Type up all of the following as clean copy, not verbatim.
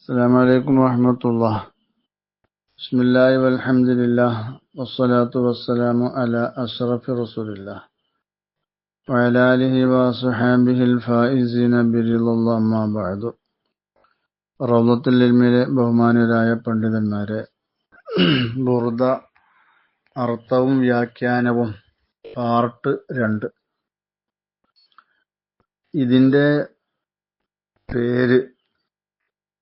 السلام عليكم ورحمة الله. بسم الله والحمد لله والصلاة والسلام على أشرف رسول الله وعلى آله وصحبه الفائزين برضا الله ما بعد. റൗളത്തുൽ ഇൽമിലെ ബഹുമാനരായ പണ്ഡിതന്മാരെ, ബുർദ അർത്ഥവും വ്യാഖ്യാനവും പാർട്ട് 2. ഇതിന്റെ പേര്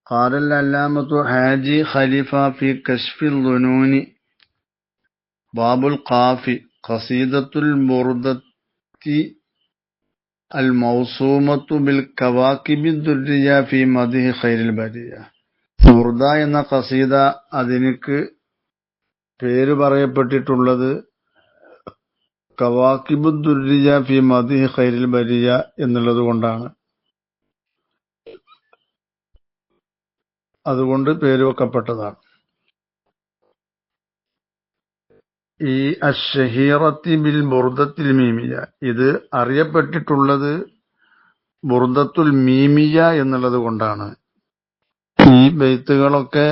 قال العلامة حاجي خليفة في كشف الظنون باب القاف قصيدة البردة الموسومة بالكواكب الدرية في مدح خير البرية. ബുർദ എന്ന ഖസീദ അതിനക്ക് പേര് പറയപ്പെട്ടിട്ടുള്ളത് കവാക്കിബു ദുർരിയ ഫി മദിഹി ഖൈറിൽ ബരിയ എന്നുള്ളത് കൊണ്ടാണ്. അതുകൊണ്ട് പേര് വെക്കപ്പെട്ടതാണ്. ഈ അശ്ശഹീറത്തി ബിൽ ബുർദത്തിൽ മീമിയ, ഇത് അറിയപ്പെട്ടിട്ടുള്ളത് ബുർദത്തുൽ മീമിയ എന്നുള്ളത് കൊണ്ടാണ്. ഈ ബൈത്തുകളൊക്കെ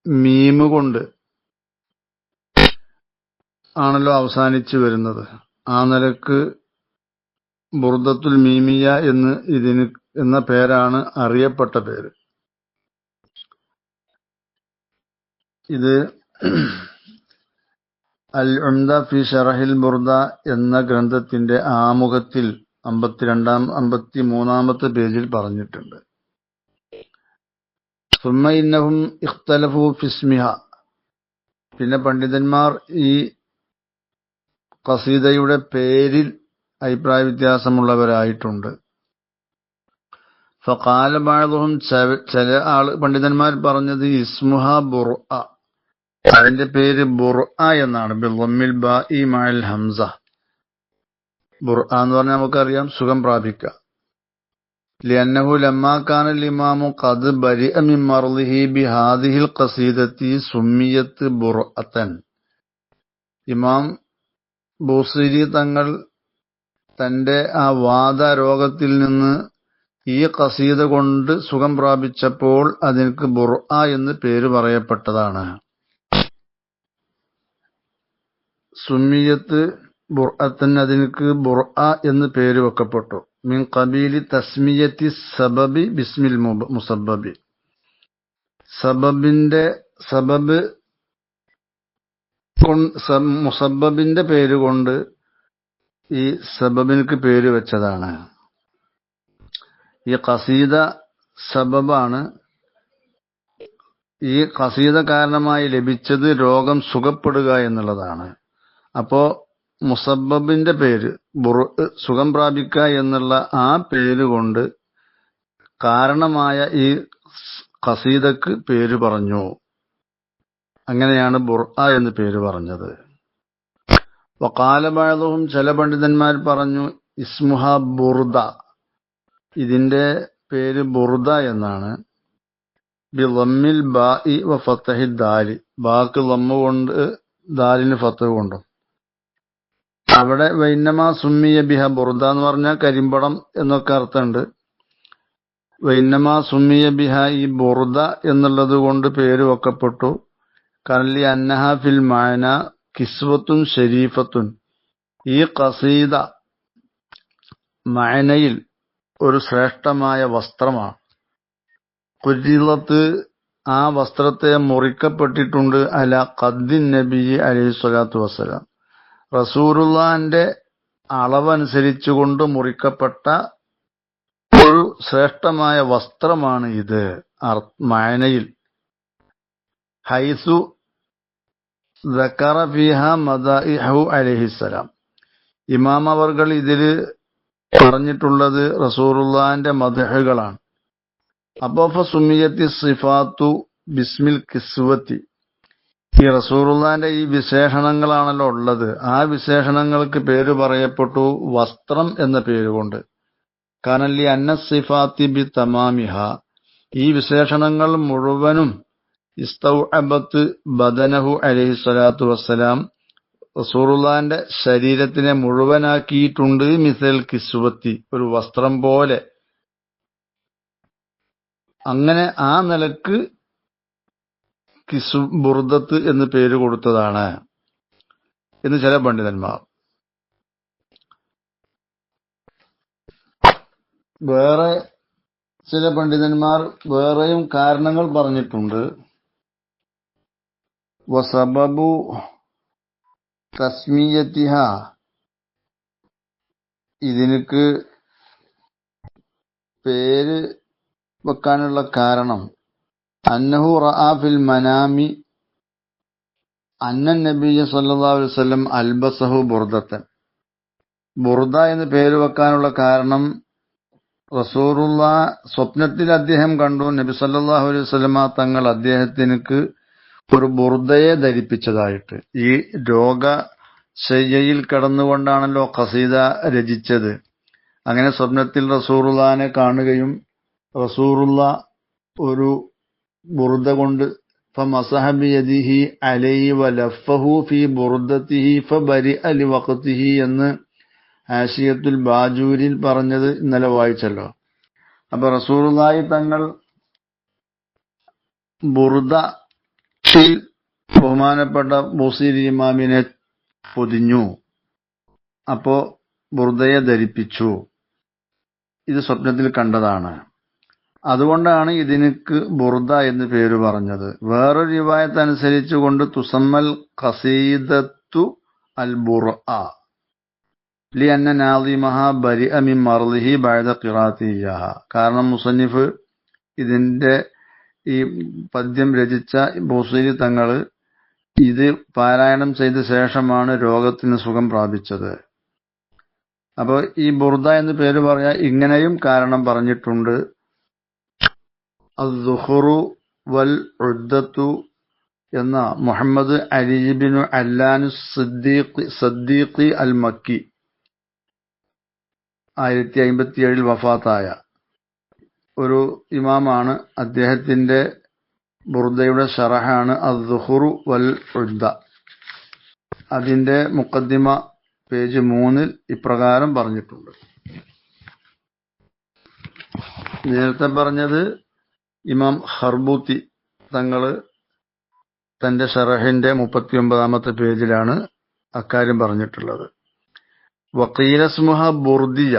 മീമ് കൊണ്ട് ആണല്ലോ അവസാനിച്ചു വരുന്നത്. ആ നിലക്ക് ബുർദത്തുൽ മീമിയ എന്ന പേരാണ് അറിയപ്പെട്ട പേര്. ഇത് അൽ ഉംദ ഫി ശറഹിൽ ബുർദ എന്ന ഗ്രന്ഥത്തിന്റെ ആമുഖത്തിൽ 53-ാമത്തെ പേജിൽ പറഞ്ഞിട്ടുണ്ട്. സുമ്മ ഇന്നഹും ഇഖ്തലഫു ഫിസ്മിഹ, പിന്നെ പണ്ഡിതന്മാർ ഈ ഖസീദയുടെ പേരിൽ അഭിപ്രായ വ്യത്യാസമുള്ളവരായിട്ടുണ്ട്. ഫഖാല ബഅദുഹും, ചില പണ്ഡിതന്മാർ പറഞ്ഞത് ഇസ്മുഹ ബുർഅ, അതിന്റെ പേര് ബുർഅ എന്നാണ്. ബിദ്ദമ്മിൽ ബാഇ മഅൽ ഹംസ. ബുർഅ എന്ന് പറഞ്ഞാൽ നമുക്കറിയാം സുഖം പ്രാപിക്കുക. ലിഅന്നഹു ലമ്മാ കാന ഇമാമു ഖദ് ബരിഅ മിൻ മർളിഹി ബിഹാദിഹിൽ ഖസീദത്തി സുമ്മിയത് ബുർഅതൻ. ഇമാം ബൂസിരി തങ്ങൾ തന്റെ ആ വാദരോഗത്തിൽ നിന്ന് ഈ ഖസീദ കൊണ്ട് സുഖം പ്രാപിച്ചപ്പോൾ അതിനക്ക് ബുർഅ എന്ന് പേര് പറയപ്പെട്ടതാണ്. സുമ്മിയത്ത് ബുർഅത്തൻ, അതിനക്ക് ബുർഅ എന്ന് പേര് വെക്കപ്പെട്ടു. മിൻ ഖബീലി തസ്മിയത്തി സബബി ബിസ്മിൽ മുസബ്ബബി, മുസബ്ബബിന്റെ പേര് കൊണ്ട് ഈ സബബിനക്ക് പേര് വെച്ചതാണ്. ഈ ഖസീദ സബബാണ്. ഈ ഖസീദ കാരണമായി ലഭിച്ചത് രോഗം സുഖപ്പെടുക എന്നുള്ളതാണ്. അപ്പോ മുസബ്ബബിന്റെ പേര് സുഖം പ്രാപിക്കുക എന്നുള്ള ആ പേര് കൊണ്ട് കാരണമായ ഈ ഖസീദക്ക് പേര് പറഞ്ഞു. അങ്ങനെയാണ് ബുർഅ എന്ന് പേര് പറഞ്ഞത്. വഖാല ബഅദുഹും, ചില പണ്ഡിതന്മാർ പറഞ്ഞു ഇസ്മുഹ ബുർദ, ഇതിന്റെ പേര് ബുർദ എന്നാണ്. ബിളമ്മിൽ ബാഇ വ ഫത്ഹി ദാലി, ബാക്ക് ലമ്മ കൊണ്ട് ദാലിന് ഫത്ഹ് കൊണ്ടും. അവിടെ വൈന്നമാ സുമ്മിയ ബിഹ ബുർദ എന്ന് പറഞ്ഞാൽ കരിമ്പടം എന്നൊക്കെ അർത്ഥമുണ്ട്. വൈന്നമാ സുമ്മിയ ബിഹ, ഈ ബുർദ എന്നുള്ളത് കൊണ്ട് പേര് വെക്കപ്പെട്ടു. കർലി അന്നഹ ഫിൽ മഅന കിസ്വത്തുൻ ഷരീഫത്തുൻ, ഈ ഖസീദ മഅനയിൽ ഒരു ശ്രേഷ്ഠമായ വസ്ത്രമാണ്. കുരിലത്ത്, ആ വസ്ത്രത്തെ മുറിക്കപ്പെട്ടിട്ടുണ്ട്. അല ഖദ്ദിൻ നബി അലൈഹി സ്വലാത്തു വസ്സലാം, റസൂലുള്ളാഹിന്റെ അളവനുസരിച്ചുകൊണ്ട് മുറിക്കപ്പെട്ട ഒരു ശ്രേഷ്ഠമായ വസ്ത്രമാണ് ഇത് മഅനയിൽ. ഹൈസു ദക്കറ ഫീഹ മദാഇഹു അലൈഹിസ്സലാം, ഇമാം അവർകൾ ഇതില് പറഞ്ഞിട്ടുള്ളത് റസൂലുള്ളാഹിന്റെ മദ്ഹുകളാണ്. അപ്പോ ഫസുമിയത്തി സിഫാത്തു ബിസ്മിൽ കിസ്വത്തി, ഈ റസൂലുള്ളാഹിന്റെ ഈ വിശേഷണങ്ങളാണല്ലോ ഉള്ളത്, ആ വിശേഷണങ്ങൾക്ക് പേര് പറയപ്പെട്ടു വസ്ത്രം എന്ന പേരുകൊണ്ട്. കാനല്ലി അന്ന സിഫാത്തി ബി തമാമിഹ, ഈ വിശേഷണങ്ങൾ മുഴുവനും ഇസ്തൗഅബത്ത് ബദനഹു അലൈഹി സ്വലാത്തു വസ്സലാം, റസൂലുള്ളാഹിന്റെ ശരീരത്തിനെ മുഴുവനാക്കിയിട്ടുണ്ട്. മിസൽ കിസ്വത്തി, ഒരു വസ്ത്രം പോലെ. അങ്ങനെ ആ നിലക്ക് ബുർദത്ത് എന്ന് പേര് കൊടുത്തതാണ് എന്ന് ചില പണ്ഡിതന്മാർ. വേറെ ചില പണ്ഡിതന്മാർ വേറെയും കാരണങ്ങൾ പറഞ്ഞിട്ടുണ്ട്. വസബബു തസ്മിയത്തിഹ, ഇതിനക്ക് പേര് വെക്കാനുള്ള കാരണം അന്നഹു റഅ ഫിൽ മനാമി അന്നൻ നബിയ്യ സല്ലല്ലാഹു അലൈഹി വസല്ലം അൽബസഹു ബുർദത്തൻ. ബുർദ എന്ന് പേര് വെക്കാനുള്ള കാരണം റസൂലുള്ളാഹ് സ്വപ്നത്തിൽ അദ്ദേഹം കണ്ടു നബി സല്ലല്ലാഹു അലൈഹി വസല്ലമ തങ്ങൾ അദ്ദേഹത്തിനക്ക് ഒരു ബുർദയെ ധരിപ്പിച്ചതായിട്ട്. ഈ രോഗശയ്യയിൽ കിടന്നുകൊണ്ടാണല്ലോ ഖസീദ രചിച്ചത്. അങ്ങനെ സ്വപ്നത്തിൽ റസൂലുള്ളാഹിനെ കാണുകയും റസൂലുള്ളാഹ് ഒരു ബുർദ കൊണ്ട് ഫമസഹ ബിയദിഹി അലൈഹി വലഫഹു ഫീ ബുർദതിഹി ഫബരിഅ ലിവഖതിഹി എന്ന് ആശിയത്തുൽ ബാജൂരിൽ പറഞ്ഞത് ഇന്നലെ വായിച്ചല്ലോ. അപ്പൊ റസൂലുള്ളാഹി തങ്ങൾ ബുർദ ബഹുമാനപ്പെട്ട ബൂസീരി ഇമാമിനെ പൊതിഞ്ഞു. അപ്പോ ബുർദയെ ധരിപ്പിച്ചു. ഇത് സ്വപ്നത്തിൽ കണ്ടതാണ്. അതുകൊണ്ടാണ് ഇതിനക്ക് ബുർദ എന്ന് പേര് പറഞ്ഞത്. വേറൊരു റിവായത്ത് അനുസരിച്ച് കൊണ്ട് തുസമ്മൽ ഖസീദത്തു അൽ ബുർആ ലിഅന്ന നാദിമഹ ബരിഅ മിൻ മർളിഹി ബഅദ ഖിറാഅത്തിഹ. കാരണം മുസന്നിഫ് ഇതിന്റെ ഈ പദ്യം രചിച്ച ബൂസീരി തങ്ങള് ഇത് പാരായണം ചെയ്ത ശേഷമാണ് രോഗത്തിന് സുഖം പ്രാപിച്ചത്. അപ്പോൾ ഈ ബുർദ എന്ന് പേര് പറയാൻ ഇങ്ങനെയും കാരണം പറഞ്ഞിട്ടുണ്ട്. അദ്ദുഖുറു വൽ ഉദ്ദത്തു എന്ന മുഹമ്മദ് അലി ഇബ്നു അല്ലാനു സദ്ദീഖി അൽ മക്കി 1057 വഫാത്തായ ഒരു ഇമാമാണ്. അദ്ദേഹത്തിന്റെ ബുർദയുടെ ശറഹാണ് അദ്ദുഖുറു വൽ ഉദ്ദ. അതിന്റെ മുഖദ്ദിമ പേജ് 3 ഇപ്രകാരം പറഞ്ഞിട്ടുണ്ട്. നേരത്തെ പറഞ്ഞത് ഇമാം ഖർബൂത്തി തങ്ങള് തന്റെ ഷറഹിന്റെ 39ാമത്തെ പേജിലാണ് അക്കാര്യം പറഞ്ഞിട്ടുള്ളത്. വഖീലസ്മുഹ ബുർദിയ,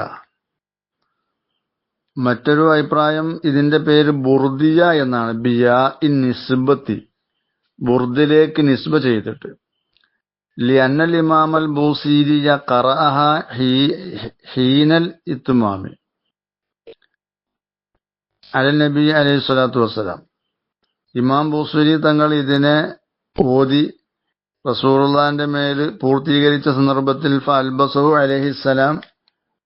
മറ്റൊരു അഭിപ്രായം ഇതിന്റെ പേര് ബുർദിയ എന്നാണ്. ബിയാ ഇൻ നിസ്ബത്തി, ബുർദിലേക്ക് നിസ്ബ ചെയ്തിട്ട്. ലിഅന്നൽ ഇമാമൽ ബൂസീരിയ ഖറഅഹ ഹീനൽ ഇത്മാമി അലൻ നബി അലൈഹി സ്വലാത്തു വസ്സലാം. ഇമാം ബൂസീരി തങ്ങൾ ഇതിനെ ഓതി റസൂലുള്ളാഹിന്റെ മേൽ പൂർത്തീകരിച്ച സന്ദർഭത്തിൽ ഫഅൽബസഹു അലൈഹിസ്സലാം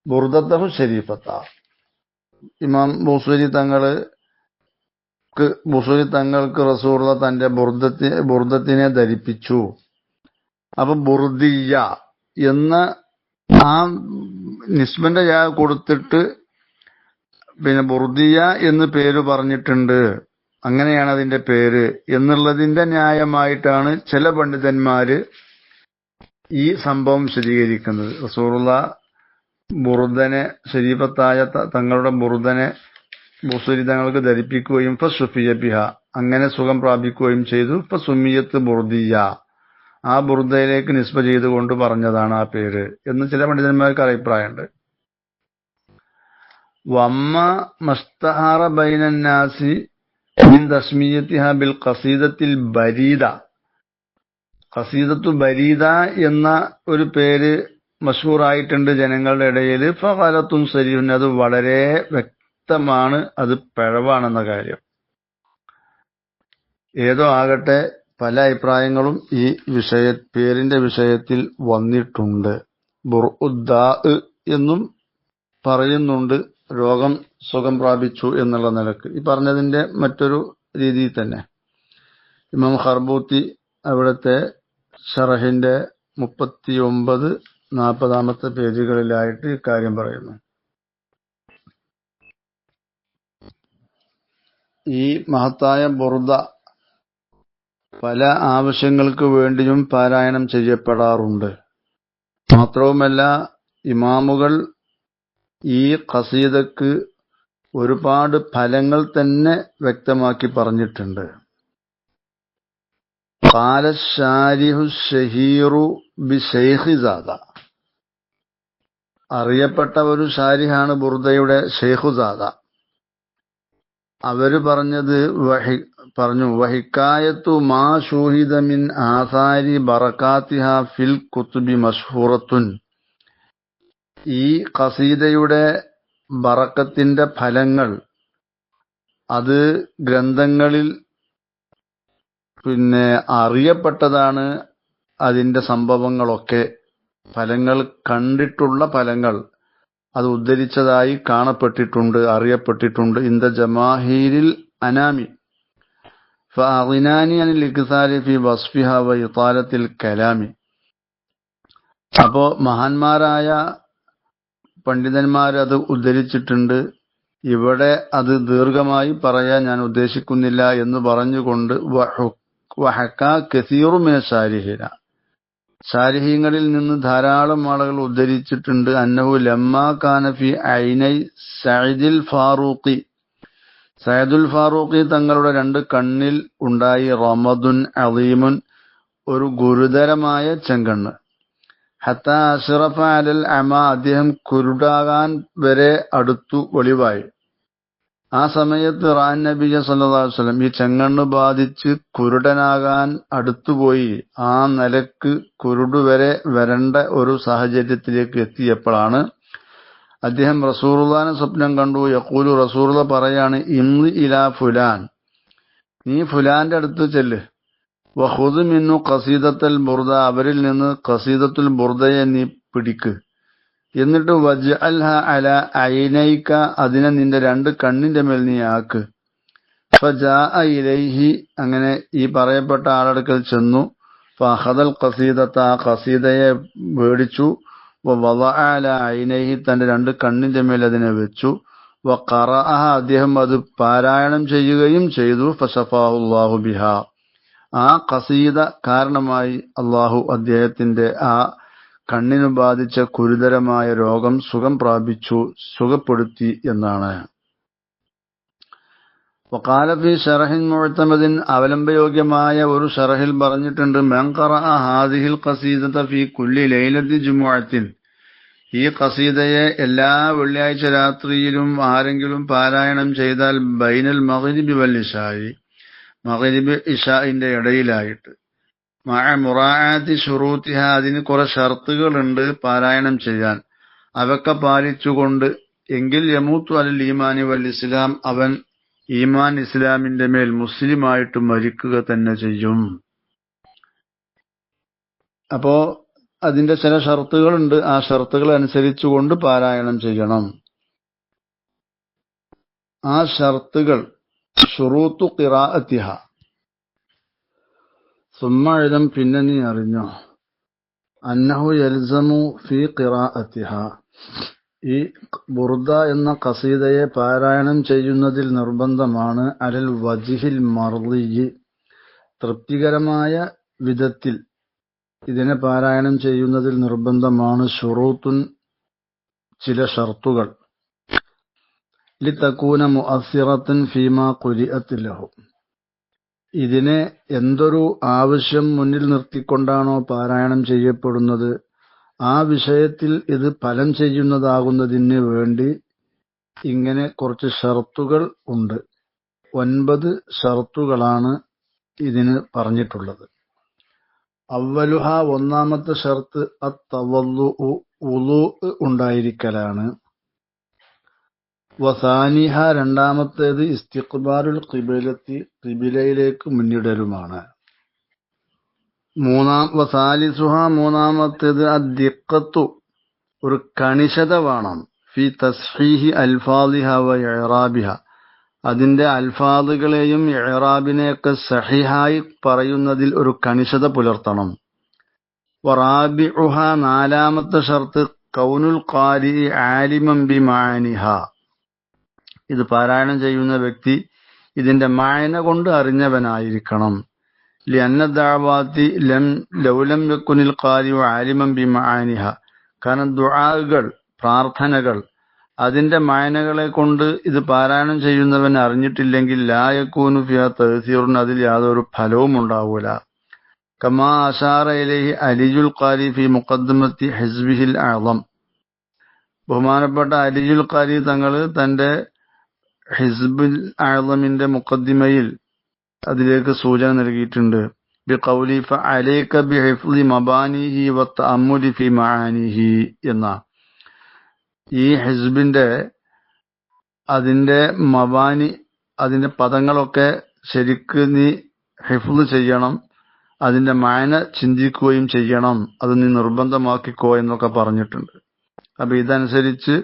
ബുർദത്തഹു ശരീഫത്ത. ഇമാം ബൂസീരി തങ്ങൾക്ക് റസൂലുള്ള തന്റെ ബുർദത്തിനെ ധരിപ്പിച്ചു. അപ്പൊ ബുർദിയ എന്ന ആ നിസ്ബന്റെ കൊടുത്തിട്ട് പിന്നെ ബുർദിയ എന്ന് പേര് പറഞ്ഞിട്ടുണ്ട്. അങ്ങനെയാണ് അതിന്റെ പേര് എന്നുള്ളതിന്റെ ന്യായമായിട്ടാണ് ചില പണ്ഡിതന്മാര് ഈ സംഭവം വിശദീകരിക്കുന്നത്. റസൂലുള്ളാഹ് ബുർദനെ ശരീഫത്തായ തങ്ങളുടെ ബുർദനെ ബൂസീരി തങ്ങൾക്ക് ധരിപ്പിക്കുകയും ഫസുഫിയ ബിഹ, അങ്ങനെ സുഖം പ്രാപിക്കുകയും ചെയ്തു. ഫസുമിയത്ത് ബുർദിയ, ആ ബുർദയിലേക്ക് നിസ്ബ ചെയ്തുകൊണ്ട് പറഞ്ഞതാണ് ആ പേര് എന്ന് ചില പണ്ഡിതന്മാർക്ക് അഭിപ്രായമുണ്ട്. വമ്മ മസ്തഹാറ ബൈനന്നാസി മിൻ തസ്മിയത്തിഹ ബിൽ ഖസീദത്തിൽ ബരീദ, ഖസീദത്തു ബരീദ എന്ന ഒരു പേര് മഷ്ഹൂറായിട്ടുണ്ട് ജനങ്ങളുടെ ഇടയിൽ. ഫഖലത്തുൻ സരീഹുൻ, അത് വളരെ വ്യക്തമാണ്, അത് പിഴവാണെന്ന കാര്യം. ഏതോ ആകട്ടെ പല അഭിപ്രായങ്ങളും ഈ പേരിന്റെ വിഷയത്തിൽ വന്നിട്ടുണ്ട്. ബുർഉദ്ദാ എന്നും പറയുന്നുണ്ട്, രോഗം സുഖം പ്രാപിച്ചു എന്നുള്ള നിലക്ക്. ഈ പറഞ്ഞതിന്റെ മറ്റൊരു രീതിയിൽ തന്നെ ഇമാം ഖർബൂത്തി അവിടുത്തെ ഷറഹിന്റെ 39-40 പേജുകളിലായിട്ട് ഇക്കാര്യം പറയുന്നു. ഈ മഹത്തായ ബുർദ പല ആവശ്യങ്ങൾക്ക് വേണ്ടിയും പാരായണം ചെയ്യപ്പെടാറുണ്ട്. മാത്രവുമല്ല ഇമാമുകൾ ഈ ഖസീദക്ക് ഒരുപാട് ഫലങ്ങൾ തന്നെ വ്യക്തമാക്കി പറഞ്ഞിട്ടുണ്ട്. ഖാല ശാരിഹു ഷഹീറു ബി ശൈഖിസാദ, അറിയപ്പെട്ട ഒരു ഷാരിഹാണ് ബുർദയുടെ ഷെയ്ഖുസാദ. അവര് പറഞ്ഞു വഹിക്കായത്തു മാ ഷൂഹിദ മിൻ ആസാരി ബറകാത്തിഹ ഫിൽ കുതുബി മഷ്ഹൂറത്തുൻ. ഈ ഖസീദയുടെ ബറക്കത്തിന്റെ ഫലങ്ങൾ അത് ഗ്രന്ഥങ്ങളിൽ അറിയപ്പെട്ടതാണ്. അതിന്റെ സംഭവങ്ങളൊക്കെ ഫലങ്ങൾ കണ്ടിട്ടുള്ള ഫലങ്ങൾ അത് ഉദ്ധരിച്ചതായി കാണപ്പെട്ടിട്ടുണ്ട്, അറിയപ്പെട്ടിട്ടുണ്ട്. ഇന്ദ ജമാഹീരിൽ അനാമി ഫഅഗ്നാനി അനിൽ ഇക്സാരി ഫി വസ്ഫിഹ വ ഇതാലത്തിൽ കലാമി. അപ്പോ മഹാന്മാരായ പണ്ഡിതന്മാർ അത് ഉദ്ധരിച്ചിട്ടുണ്ട്. ഇവിടെ അത് ദീർഘമായി പറയാൻ ഞാൻ ഉദ്ദേശിക്കുന്നില്ല എന്ന് പറഞ്ഞുകൊണ്ട് വഹക്കാ കസീറു മിന ശാരിഹീന, ശാരിഹീങ്ങളിൽ നിന്ന് ധാരാളം ആളുകൾ ഉദ്ധരിച്ചിട്ടുണ്ട്. അന്നഹു ലമ്മാ കാന ഫി ഐനൈ സഅദുൽ ഫാറൂഖി, സഅദുൽ ഫാറൂഖി തങ്ങളുടെ രണ്ട് കണ്ണിൽ ഉണ്ടായി റമദുൻ അളീമുൻ, ഒരു ഗുരുതരമായ ചെങ്കണ്ണ്. ഹത്താ അഷ്റഫ അലൽ അമ, അദ്ദേഹം കുരുടാകാൻ വരെ അടുത്തു വെളിവായി. ആ സമയത്ത് റാൻ നബിയ സല്ലല്ലാഹു അലൈഹി വസല്ലം ഈ ചെങ്കണ്ണ് ബാധിച്ച് കുരുടനാകാൻ അടുത്തുപോയി. ആ നിലക്ക് കുരുടുവരെ വരേണ്ട ഒരു സാഹചര്യത്തിലേക്ക് എത്തിയപ്പോഴാണ് അദ്ദേഹം റസൂലുള്ളാഹിനെ സ്വപ്നം കണ്ടു. യഖൂലു, റസൂലുള്ള പറയാണ്, ഇംളി ഇലാ ഫുലാൻ, നീ ഫുലാന്റെ അടുത്ത് ചെല്ല്. വഖുദ് മിന്നു ഖസീദത്തുൽ ബുർദ, അവരിൽ നിന്ന് ഖസീദത്തുൽ ബുർദയെ നീ പിടിക്ക്. എന്നിട്ട് വജ്അൽഹ അലാ ഐനൈക, അതിനെ നിന്റെ രണ്ട് കണ്ണിന്റെ മേൽ നീ ആക്ക്. ഫജാഅ ഇലൈഹി, അങ്ങനെ ഈ പറയപ്പെട്ട ആളടുക്കൽ ചെന്നു. ഫഅഖദൽ ഖസീദത, ആ ഖസീദയെ മേടിച്ചു. വവളഅ അലാ ഐനൈഹി, തന്റെ രണ്ട് കണ്ണിന്റെ മേൽ അതിനെ വെച്ചു. വഖറഅഹ, അദ്ദേഹം അത് പാരായണം ചെയ്യുകയും ചെയ്തു. ഫശഫാഹുല്ലാഹു ബിഹാ, ആ ഖസീദ കാരണമായി അള്ളാഹു അദ്ദേഹത്തിന്റെ ആ കണ്ണിനു ബാധിച്ച ഗുരുതരമായ രോഗം സുഖം പ്രാപിച്ചു, സുഖപ്പെടുത്തി എന്നാണ്. വഖാല ഫീ ശറഹിൻ മുഅ്തമദിൻ, അവലംബയോഗ്യമായ ഒരു ശറഹിൽ പറഞ്ഞിട്ടുണ്ട്, മൻ ഖറഅ ഹാദിഹിൽ ഖസീദത ഫീ കുല്ലി ലൈലത്തി ജുമുഅത്തിൻ, ഈ ഖസീദയെ എല്ലാ വെള്ളിയാഴ്ച രാത്രിയിലും ആരെങ്കിലും പാരായണം ചെയ്താൽ ബൈനൽ മഗ്രിബി വൽ ഇശാഇ, മഗ്രിബ് ഇശാഇന്റെ ഇടയിലായിട്ട്, മഅ മുറാഅത്തി ശുറൂത്തിഹ, അതിന് കുറെ ഷർത്തുകളുണ്ട് പാരായണം ചെയ്യാൻ, അവയൊക്കെ പാലിച്ചുകൊണ്ട്, എങ്കിൽ യമൂത്തു അലൽ ഈമാനി വൽ ഇസ്ലാം, അവൻ ഈമാൻ ഇസ്ലാമിന്റെ മേൽ മുസ്ലിമായിട്ട് മരിക്കുക തന്നെ ചെയ്യും. അപ്പോ അതിന്റെ ചില ഷർത്തുകളുണ്ട്, ആ ഷർത്തുകൾ അനുസരിച്ചുകൊണ്ട് പാരായണം ചെയ്യണം. ആ ഷർത്തുകൾ ശുറൂത്തു ഖിറാഅത്തിഹ, സുമ്മഇദം, പിന്നെ നീ അറിഞ്ഞോ, അന്നഹു യൽസമു ഫീ ഖിറാഅത്തിഹ, ഈ ബുർദ എന്ന ഖസീദയെ പാരായണം ചെയ്യുന്നതിൽ നിർബന്ധമാണ്, അലൽ വജ്ഹിൽ മർദിയി, തൃപ്തികരമായ വിധത്തിൽ ഇതിനെ പാരായണം ചെയ്യുന്നതിൽ നിർബന്ധമാണ്, ശുറൂത്തുൻ, ചില ഷർത്തുകൾ, ലിതകൂന മുഅസ്സിറത്തൻ ഫീമാ ഖുരിഅത് ലഹു, ഇതിനെ എന്തൊരു ആവശ്യം മുന്നിൽ നിർത്തിക്കൊണ്ടാണോ പാരായണം ചെയ്യപ്പെടുന്നത്, ആ വിഷയത്തിൽ ഇത് ഫലം ചെയ്യുന്നതാകുന്നതിന് വേണ്ടി ഇങ്ങനെ കുറച്ച് ഷർത്തുകൾ ഉണ്ട്. 9 ഷർത്തുകളാണ് ഇതിന് പറഞ്ഞിട്ടുള്ളത്. അവലുഹ, ഒന്നാമത്തെ ഷർത്ത് അത്തവല്ലുഉ, വുളൂ ഉണ്ടായിരിക്കലാണ്. വസാനിഹ, രണ്ടാമത്തേത് ഇസ്തിഖ്ബാലുൽ ഖിബലത്തി, ഖിബിലയിലേക്ക് മുന്നിടലുമാണ്. വസാലിസുഹ, മൂന്നാമത്തേത് അദ്ദിഖത്തു, ഒരു കണിശത വേണം. ഫി തസ്ഹീഹി അൽഫാദിഹ വ ഇഅ്റാബിഹ, അതിന്റെ അൽഫാദുകളെയും ഇഅ്റാബിനെയൊക്കെ സഹിഹായി പറയുന്നതിൽ ഒരു കണിശത പുലർത്തണം. വറാബിഉഹ, നാലാമത്തെ ഷർത്ത് കൗനുൽ ഖാരി ആലിമൻ ബിമാനിഹ, ഇത് പാരായണം ചെയ്യുന്ന വ്യക്തി ഇതിന്റെ മായന കൊണ്ട് അറിഞ്ഞവനായിരിക്കണം. ലിഅന്ന ദഅവാതി ലൗലം യകുനിൽ ഖാരി ആലിമൻ ബിമാനിഹ, കാരണം ദുആകൾ, പ്രാർത്ഥനകൾ, അതിന്റെ മായനകളെ കൊണ്ട് ഇത് പാരായണം ചെയ്യുന്നവൻ അറിഞ്ഞിട്ടില്ലെങ്കിൽ ലാ യകൂനു ഫിഹാ തഅ്സീറുൻ, അതിൽ യാതൊരു ഫലവും ഉണ്ടാവൂല. കമാ അശാറ ഇലൈഹി അലിയുൽ ഖാരി ഫി മുഖദ്ദിമത്തി ഹിസ്ബിഹിൽ അഅ്ളം, ബഹുമാനപ്പെട്ട അലിയുൽ ഖാരി തങ്ങൾ തന്റെ ഹിസ്ബുൽ അഅ്ളമിന്റെ മുഖദ്ദിമയിൽ അതിലേക്ക് സൂചന നൽകിയിട്ടുണ്ട്. ബിഖൗലി ഫഅലൈക ബിഹിഫ്ളി മബാനിഹി വതഅമ്മുലി ഫി മആനിഹി എന്ന. ഈ ഹിസ്ബിന്റെ അതിന്റെ മബാനി, അതിന്റെ പദങ്ങളൊക്കെ ശരിക്ക് നീ ഹിഫ്ള് ചെയ്യണം, അതിന്റെ മാന ചിന്തിക്കുകയും ചെയ്യണം, അത് നീ നിർബന്ധമാക്കിക്കോ എന്നൊക്കെ പറഞ്ഞിട്ടുണ്ട്. അപ്പൊ ഇതനുസരിച്ച്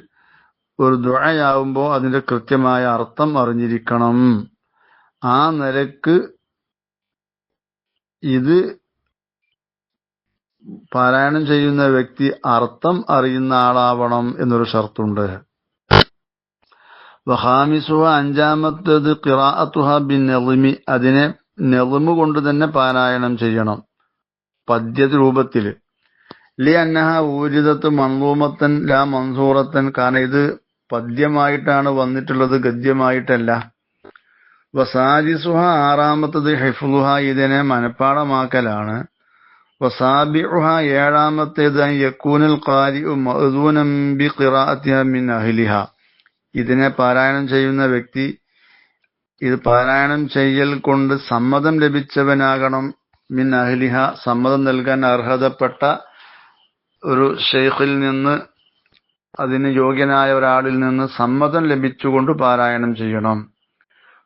ഒരു ദുആയാവുമ്പോൾ അതിന്റെ കൃത്യമായ അർത്ഥം അറിഞ്ഞിരിക്കണം. ആ നിലക്ക് ഇത് പാരായണം ചെയ്യുന്ന വ്യക്തി അർത്ഥം അറിയുന്ന ആളാവണം എന്നൊരു ഷർത്തുണ്ട്. വഖാമിസുഹ, അഞ്ചാമത്തേത് ഖിറാഅത്തുഹ ബിന്നളിമി, അതിനെ നെളിമ് കൊണ്ട് തന്നെ പാരായണം ചെയ്യണം, പദ്യ രൂപത്തില്. ലി അന്നഹ ഊരിദത്ത് മൻളൂമത്തൻ ലാ മൻസൂറത്തൻ, കാരണം ഇത് പദ്യമായിട്ടാണ് വന്നിട്ടുള്ളത്, ഗദ്യമായിട്ടല്ല. വസാദിസുഹ, ആറാമത്തത് ഹിഫ്ളുഹ, ഇതിനെ മനപ്പാടമാക്കലാണ്. വസാബിഉഹ, ഏഴാമത്തേത് അൻ യകൂനൽ ഖാരിഉ മഅ്ദൂനൻ ബിഖിറാഅത്തിഹ മിൻ അഹ്ലിഹ, ഇതിനെ പാരായണം ചെയ്യുന്ന വ്യക്തി ഇത് പാരായണം ചെയ്യൽ കൊണ്ട് സമ്മതം ലഭിച്ചവനാകണം. മിൻ അഹ്ലിഹ, സമ്മതം നൽകാൻ അർഹതപ്പെട്ട ഒരു ഷെയ്ഖിൽ നിന്ന്, അതിന് യോഗ്യനായ ഒരാളിൽ നിന്ന് സമ്മതം ലഭിച്ചുകൊണ്ട് പാരായണം ചെയ്യണം.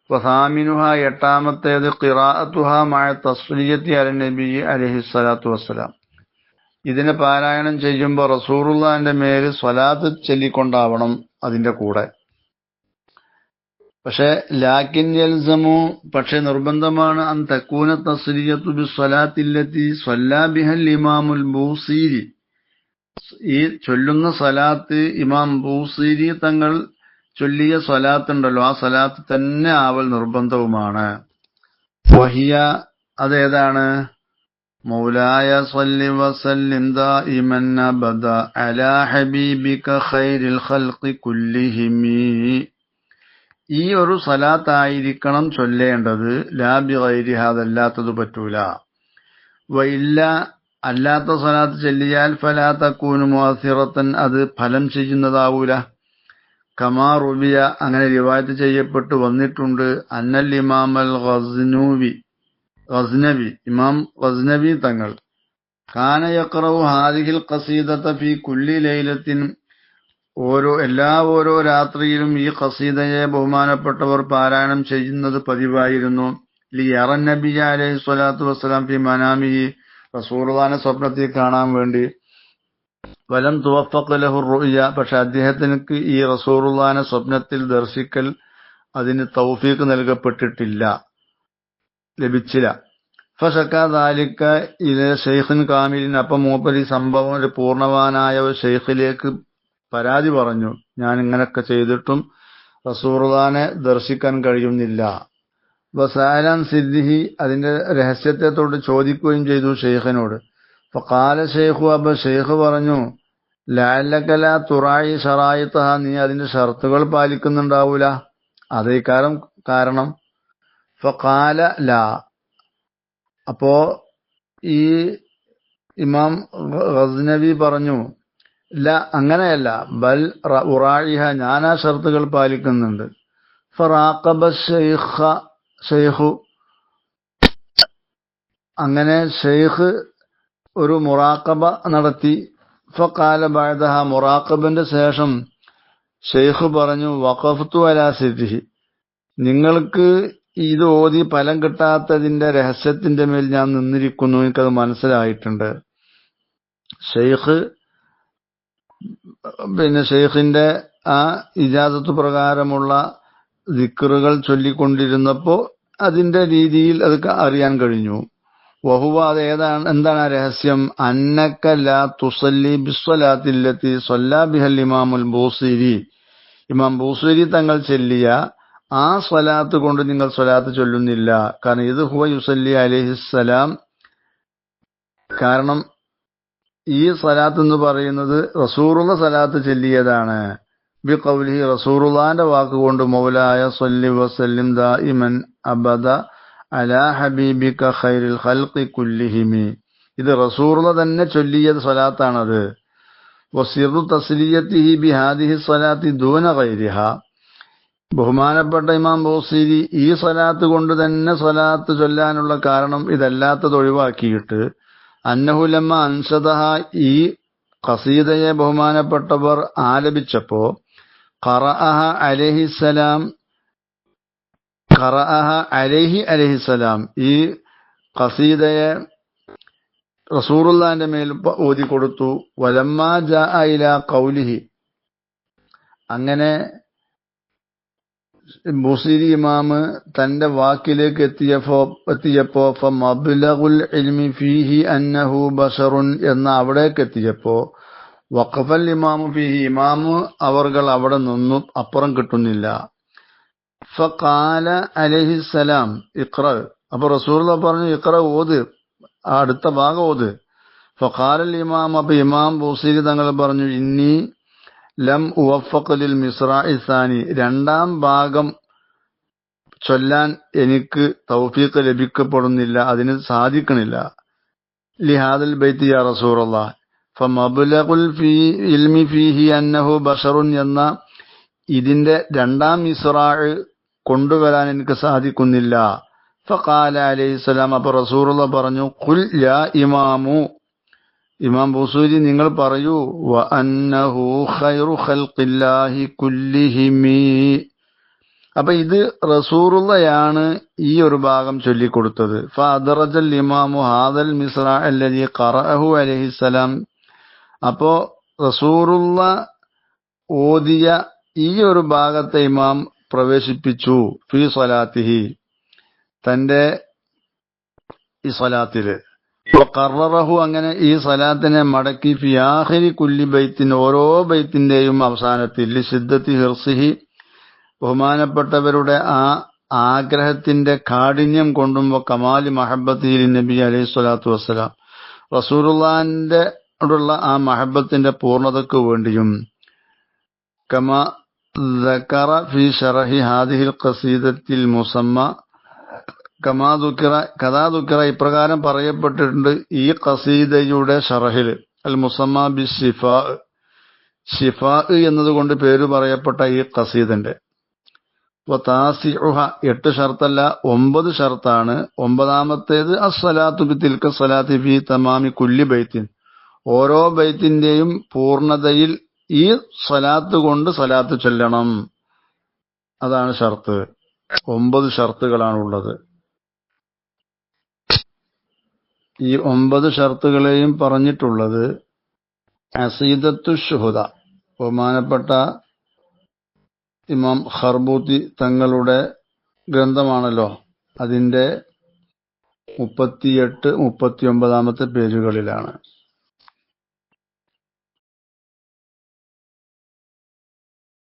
വസാമിനുഹ, എട്ടാമത്തേത് ഖിറാഅത്തുഹ മഅ തസ്ലിയത്തി അല നബി അലൈഹിസ്സലാത്തു വസ്സലാം, ഇതിനെ പാരായണം ചെയ്യുമ്പോൾ റസൂലുള്ളാഹിന്റെ മേൽ സ്വലാത്ത് ചൊല്ലിക്കൊണ്ടാവണം അതിന്റെ കൂടെ. പക്ഷെ ലാക്കിൻ യൽസമു, പക്ഷെ നിർബന്ധമാണ്, അൻ തകൂന തസ്ലിയത്തു ബിസ്സലാത്തില്ലത്തി സ്വല്ലാ ബിഹൽ ഇമാമുൽ ബൂസീരി, ഈ ചൊല്ലുന്ന സ്വലാത്ത് ഇമാം ബൂസീരി തങ്ങൾ ചൊല്ലിയ സ്വലാത്തുണ്ടല്ലോ, ആ സ്വലാത്ത് തന്നെ ആവൽ നിർബന്ധവുമാണ്. വഹിയ, അതേതാണ്? മൗലായ സ്വല്ലി വസല്ലിം ദായിമൻ അബദ അലാ ഹബീബിക ഖൈറിൽ ഖൽഖി കുല്ലിഹിമി, ഈ ഒരു സ്വലാത്തായിരിക്കണം ചൊല്ലേണ്ടത്. ലാ ബിഗൈരിഹ, അതല്ലാത്തത് പറ്റൂല. വഇല്ല, അല്ലാത്ത സ്വലാത്ത് ചൊല്ലിയാൽ ഫലാ തകൂനു മുഅസ്സിറത്തൻ, അത് ഫലം ചെയ്യുന്നതാവൂല. കമാ റുബിയ, അങ്ങനെ റിവായത്ത് ചെയ്യപ്പെട്ടു വന്നിട്ടുണ്ട്. അന്നൽ ഇമാം അൽ ഗസ്നവി, ഇമാം ഗസ്നവി തങ്ങൾ കാന യഖറഉ ഹാദിഹിൽ ഖസീദത ഫീ കുല്ലി ലൈലത്തിൻ, ഓരോ രാത്രിയിലും ഈ ഖസീദയെ ബഹുമാനപ്പെട്ടവർ പാരായണം ചെയ്യുന്നത് പതിവായിരുന്നു. ലിയറൻ നബി അലൈഹി സ്വലാത്തു വസ്സലാം ഫി മനാമിഹി, റസൂലുള്ളാഹിനെ സ്വപ്നത്തിൽ കാണാൻ വേണ്ടി. വലം തുവഫഖ ലഹു റുഅ്യ, പക്ഷെ അദ്ദേഹത്തിനക്ക് ഈ റസൂലുള്ളാഹിനെ സ്വപ്നത്തിൽ ദർശിക്കൽ അതിന് തൗഫീഖ് നൽകപ്പെട്ടിട്ടില്ല, ലഭിച്ചില്ല. ഫശക ദാലിക ഇല ശൈഖിൻ കാമിലിൻ, അപ്പം മൂപ്പരി സംഭവം ഒരു പൂർണ്ണവാനായ ഒരു ശൈഖിലേക്ക് പരാതി പറഞ്ഞു, ഞാൻ ഇങ്ങനൊക്കെ ചെയ്തിട്ടും റസൂലുള്ളാഹിനെ ദർശിക്കാൻ കഴിയുന്നില്ല. വസാലൻ സിദ്ദിഹി, അതിന്റെ രഹസ്യത്തെ തൊട്ട് ചോദിക്കുകയും ചെയ്തു ഷെയ്ഖിനോട്. ഫഖാല ഷെയ്ഖു, അപ്പൊ ഷെയ്ഖ് പറഞ്ഞു, ലഅല്ലക ലാ തുറായി ശറായിതഹ, നീ അതിന്റെ ഷർത്തുകൾ പാലിക്കുന്നുണ്ടാവൂല, അതേ കാരണം. ഫഖാല ലാ, അപ്പോ ഈ ഇമാം ഗസ്നവി പറഞ്ഞു, ല, അങ്ങനെയല്ല, ബൽ ഉറായിഹ, ഞാൻ ആ ഷർത്തുകൾ പാലിക്കുന്നുണ്ട്. ഫറാഖബ ഷെയ്ഖു, അങ്ങനെ ഷെയ്ഖ് ഒരു മുറാഖബ നടത്തി. ഫഖാല ബഅദഹ, മുറാഖബിന്റെ ശേഷം ഷെയ്ഖ് പറഞ്ഞു, വഖഫ്തു അലാ സിദ്ദിഹി, നിങ്ങൾക്ക് ഇത് ഓതി ഫലം കിട്ടാത്തതിന്റെ രഹസ്യത്തിന്റെ മേൽ ഞാൻ നിന്നിരിക്കുന്നു, എനിക്കത് മനസ്സിലായിട്ടുണ്ട്. ഷെയ്ഖിന്റെ ആ ഇജാസത്ത് പ്രകാരമുള്ള ദിക്റുകൾ ചൊല്ലിക്കൊണ്ടിരുന്നപ്പോ അതിന്റെ രീതിയിൽ അത് അറിയാൻ കഴിഞ്ഞു. വഹുവ, അത് എന്താണ് ആ രഹസ്യം? അന്നക ലാ തുസല്ലി ബിസ്സലാത്തില്ലത്തി സ്വല്ലാ ബിഹൽ ഇമാമുൽ ബൂസിരി, ഇമാം ബൂസിരി തങ്ങൾ ചൊല്ലിയ ആ സ്വലാത്ത് കൊണ്ട് നിങ്ങൾ സ്വലാത്ത് ചൊല്ലുന്നില്ല. കാരണം ഇത് ഹുവ യുസല്ലി അലൈഹിസ്സലാം, കാരണം ഈ സ്വലാത്ത് എന്ന് പറയുന്നത് റസൂലുള്ള സ്വലാത്ത് ചൊല്ലിയതാണ്. ബിഖൗലിഹി റസൂലുള്ളാഹിന്റെ വാക്കുകൊണ്ട് മൗലായ സ്വല്ലി വസല്ലിം ദായിമൻ അബദ അലാ ഹബീബിക ഖൈറിൽ ഖൽഖി കുല്ലിഹിമി. ഇത് റസൂലുള്ള തന്നെ ചൊല്ലിയ സ്വലാത്താണത്. വസിറു തസ്ലിയത്തിഹി ബിഹാദിഹി സ്വലാത്തി ദൂന ഗൈരിഹ. ബഹുമാനപ്പെട്ട ഇമാം ബൂസീരി ഈ സ്വലാത്ത് കൊണ്ട് തന്നെ സ്വലാത്ത് ചൊല്ലാനുള്ള കാരണം ഇതല്ലാത്തത് ഒഴിവാക്കിയിട്ട് അന്നഹു ലമ്മ അൻഷദഹ, ഈ ഖസീദയെ ബഹുമാനപ്പെട്ടവർ ആലപിച്ചപ്പോ ഖറഅഹ അലൈഹിസ്സലാം ഈ ഖസീദയെ റസൂലുള്ളാഹിന്റെ മേൽ ഓതി കൊടുത്തു. വലമ്മാ ജാഅ ഇലാ ഖൗലിഹി, അങ്ങനെ ബുസീരി ഇമാമ് തന്റെ വാക്കിലേക്ക് എത്തിയപ്പോ ഫമബ്ലഗുൽ ഇൽമി ഫീഹി അന്നഹു ബശറുൻ എന്ന അവിടേക്ക് എത്തിയപ്പോ വഖഫൽ ഇമാമു ഫീഹി, ഇമാമു അവർകൾ അവിടെ നിന്നു, അപ്പുറം കിട്ടുന്നില്ല. ഫഖാല അലൈഹിസ്സലാം ഇഖ്റ, അപ്പൊ റസൂലുള്ളാഹി പറഞ്ഞു ഇഖ്റ, ഓത്, അടുത്ത ഭാഗം ഓത്. ഫഖാലൽ ഇമാം, അപ്പൊ ഇമാം ബുസീരി തങ്ങൾ പറഞ്ഞു ഇന്നി ലം ഉവഫഖ് ലിൽ മിസ്റാഇ സാനി, രണ്ടാം ഭാഗം ചൊല്ലാൻ എനിക്ക് തൗഫീഖ് ലഭിക്കപ്പെടുന്നില്ല, അതിന് സാധിക്കണില്ല. ലിഹാദൽ ബൈത്തി യാ റസൂലുള്ളാഹ് ഫമബ്ലഗുൽ ഇൽമി ഫീഹി അന്നഹു ബശറുൻ എന്ന ഇതിന്റെ രണ്ടാം മിസ്റാഅ് കൊണ്ടുവരാൻ എനിക്ക് സാധിക്കുന്നില്ല. ഫഖാല അലൈഹിസ്സലാം, അപ്പൊ റസൂലുള്ളാഹി പറഞ്ഞു ഖുൽ യാ ഇമാമു, ഇമാം ബുസൂരി നിങ്ങൾ പറയൂ, വ അന്നഹു ഖൈറു ഖൽഖില്ലാഹി കുല്ലിഹിമി. അപ്പൊ ഇത് റസൂലുള്ളാഹിയാണ് ഈ ഒരു ഭാഗം ചൊല്ലിക്കൊടുത്തത്. ഫഅദ്റജൽ ഇമാമു ഹാദൽ മിസ്റാ അല്ലദീ ഖറഅഹു അലൈഹിസ്സലാം, അപ്പോ റസൂലുള്ളാഹി ഓതിയ ഈ ഒരു ഭാഗത്തെ ഇമാം പ്രവേശിപ്പിച്ചു ഫീ സ്വലാത്തിഹി, തന്റെ ഈ സ്വലാത്തില്. വഖററഹു, അങ്ങനെ ഈ സ്വലാത്തിനെ മടക്കി ഫി ആഖിരി കുല്ലി ബൈത്തിൻ, ഓരോ ബൈത്തിന്റെയും അവസാനത്തിൽ ലിശിദ്ദത്തി ഹിർസിഹി, ബഹുമാനപ്പെട്ടവരുടെ ആ ആഗ്രഹത്തിന്റെ കാഠിന്യം കൊണ്ടും കമാലി മഹബ്ബത്തിഹി നബി അലൈഹി സ്വലാത്തു വസ്സലാം, റസൂലുള്ളാഹിന്റെ ോടുള്ള ആ മഹബ്ബത്തിന്റെ പൂർണ്ണതയ്ക്ക് വേണ്ടിയും. കമാ ദക്കറ ഫി ശറഹി ഹാദിഹിൽ ഖസീദത്തിൽ മുസമ്മ കഥാ ദുഃഖറ, ഇപ്രകാരം പറയപ്പെട്ടിട്ടുണ്ട് ഈ ഖസീദയുടെ ഷറഹിൽ അൽ മുസമ്മ ബി ഷിഫാ, ഷിഫാ എന്നതുകൊണ്ട് പേര് പറയപ്പെട്ട ഈ ഖസീദന്റെ. വതാസിഉഹ, 8 ഷർത്തല്ല 9 ഷർത്താണ്. 9ാമത്തേത് അസ്സലാത്തു ബിതിൽക സ്വലാത്തി ഫി തമാമി കുല്ലി ബൈത്തിൻ, ഓരോ ബൈത്തിന്റെയും പൂർണ്ണതയിൽ ഈ സ്വലാത്ത് കൊണ്ട് സ്വലാത്ത് ചൊല്ലണം, അതാണ് ഷർത്ത്. 9 ഷർത്തുകളാണുള്ളത്. ഈ 9 ഷർത്തുകളെയും പറഞ്ഞിട്ടുള്ളത് അസീദത്തു ശുഹദ, ബഹുമാനപ്പെട്ട ഇമാം ഖർബൂത്തി തങ്ങളുടെ ഗ്രന്ഥമാണല്ലോ, അതിന്റെ 38, 39 പേജുകളിലാണ്.